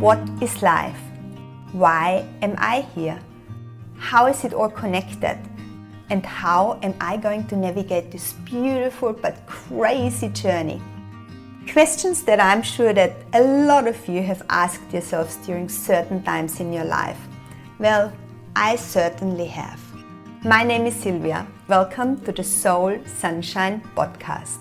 What is life? Why am I here? How is it all connected? And how am I going to navigate this beautiful but crazy journey? Questions that I'm sure that a lot of you have asked yourselves during certain times in your life. Well, I certainly have. My name is Sylvia. Welcome to the Soul Sunshine podcast.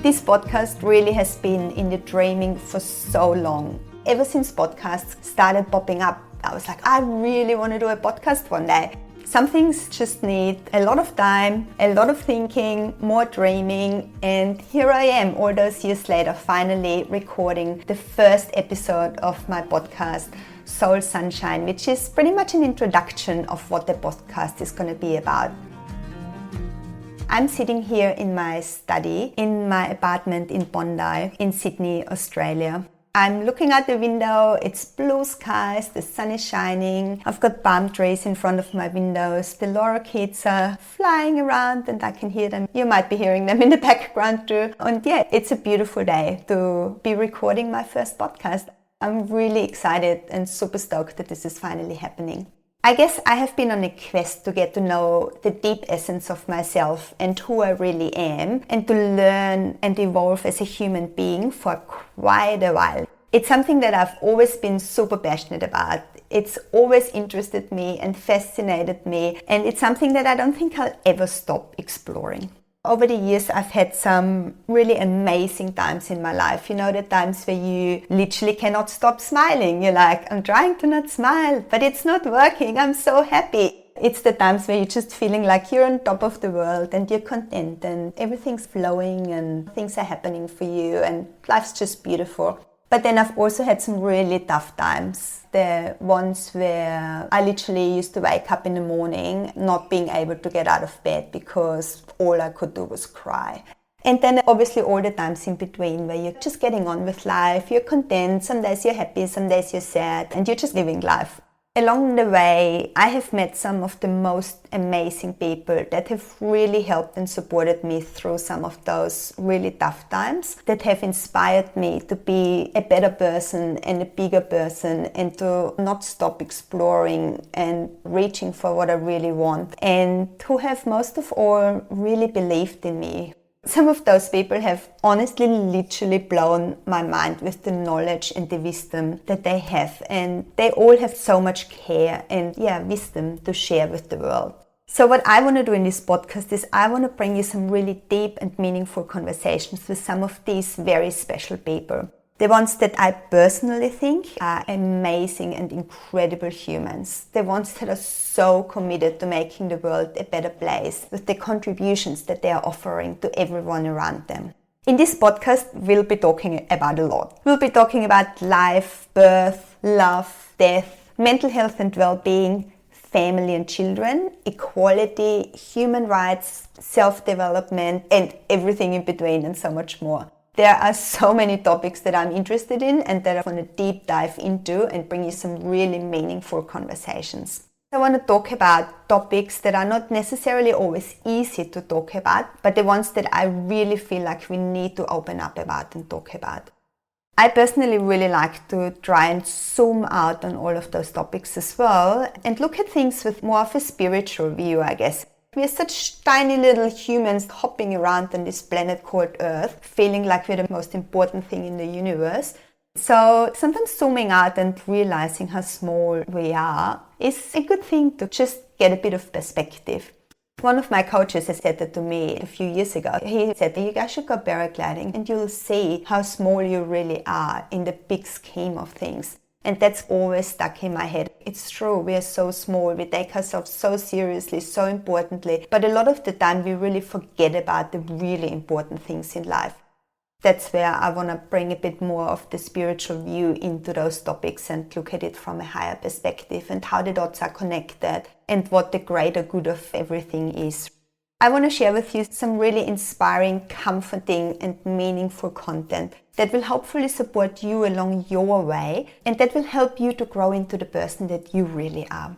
This podcast really has been in the dreaming for so long. Ever since podcasts started popping up, I was like, I really want to do a podcast one day. Some things just need a lot of time, a lot of thinking, more dreaming, and here I am all those years later finally recording the first episode of my podcast, Soul Sunshine, which is pretty much an introduction of what the podcast is going to be about. I'm sitting here in my study, in my apartment in Bondi, in Sydney, Australia. I'm looking out the window, it's blue skies, the sun is shining, I've got palm trees in front of my windows, the lorikeets are flying around and I can hear them. You might be hearing them in the background too. And yeah, it's a beautiful day to be recording my first podcast. I'm really excited and super stoked that this is finally happening. I guess I have been on a quest to get to know the deep essence of myself and who I really am, and to learn and evolve as a human being for quite a while. It's something that I've always been super passionate about. It's always interested me and fascinated me, and it's something that I don't think I'll ever stop exploring. Over the years, I've had some really amazing times in my life. You know, the times where you literally cannot stop smiling. You're like, I'm trying to not smile, but it's not working. I'm so happy. It's the times where you're just feeling like you're on top of the world and you're content and everything's flowing and things are happening for you and life's just beautiful. But then I've also had some really tough times. The ones where I literally used to wake up in the morning not being able to get out of bed because all I could do was cry. And then obviously all the times in between where you're just getting on with life, you're content, some days you're happy, some days you're sad, and you're just living life. Along the way, I have met some of the most amazing people that have really helped and supported me through some of those really tough times, that have inspired me to be a better person and a bigger person and to not stop exploring and reaching for what I really want, and who have most of all really believed in me. Some of those people have honestly literally blown my mind with the knowledge and the wisdom that they have, and they all have so much care and wisdom to share with the world. So what I want to do in this podcast is I want to bring you some really deep and meaningful conversations with some of these very special people. The ones that I personally think are amazing and incredible humans. The ones that are so committed to making the world a better place with the contributions that they are offering to everyone around them. In this podcast, we'll be talking about a lot. We'll be talking about life, birth, love, death, mental health and well-being, family and children, equality, human rights, self-development, and everything in between and so much more. There are so many topics that I'm interested in and that I want to deep dive into and bring you some really meaningful conversations. I want to talk about topics that are not necessarily always easy to talk about, but the ones that I really feel like we need to open up about and talk about. I personally really like to try and zoom out on all of those topics as well and look at things with more of a spiritual view, I guess. We're such tiny little humans hopping around on this planet called Earth, feeling like we're the most important thing in the universe. So sometimes zooming out and realizing how small we are is a good thing to just get a bit of perspective. One of my coaches has said that to me a few years ago. He said, you guys should go paragliding and you'll see how small you really are in the big scheme of things. And that's always stuck in my head. It's true, we are so small, we take ourselves so seriously, so importantly, but a lot of the time we really forget about the really important things in life. That's where I want to bring a bit more of the spiritual view into those topics and look at it from a higher perspective and how the dots are connected and what the greater good of everything is. I want to share with you some really inspiring, comforting and meaningful content that will hopefully support you along your way and that will help you to grow into the person that you really are.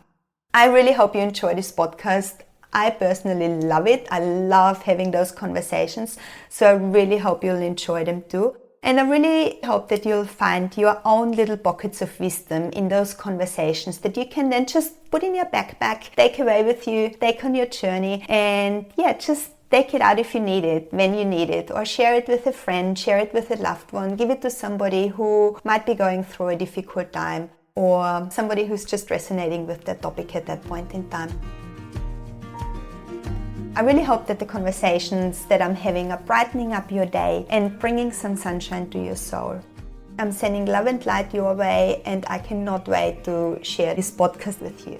I really hope you enjoy this podcast. I personally love it. I love having those conversations, so I really hope you'll enjoy them too. And I really hope that you'll find your own little pockets of wisdom in those conversations that you can then just put in your backpack, take away with you, take on your journey, and just take it out if you need it, when you need it, or share it with a friend, share it with a loved one, give it to somebody who might be going through a difficult time, or somebody who's just resonating with that topic at that point in time. I really hope that the conversations that I'm having are brightening up your day and bringing some sunshine to your soul. I'm sending love and light your way, and I cannot wait to share this podcast with you.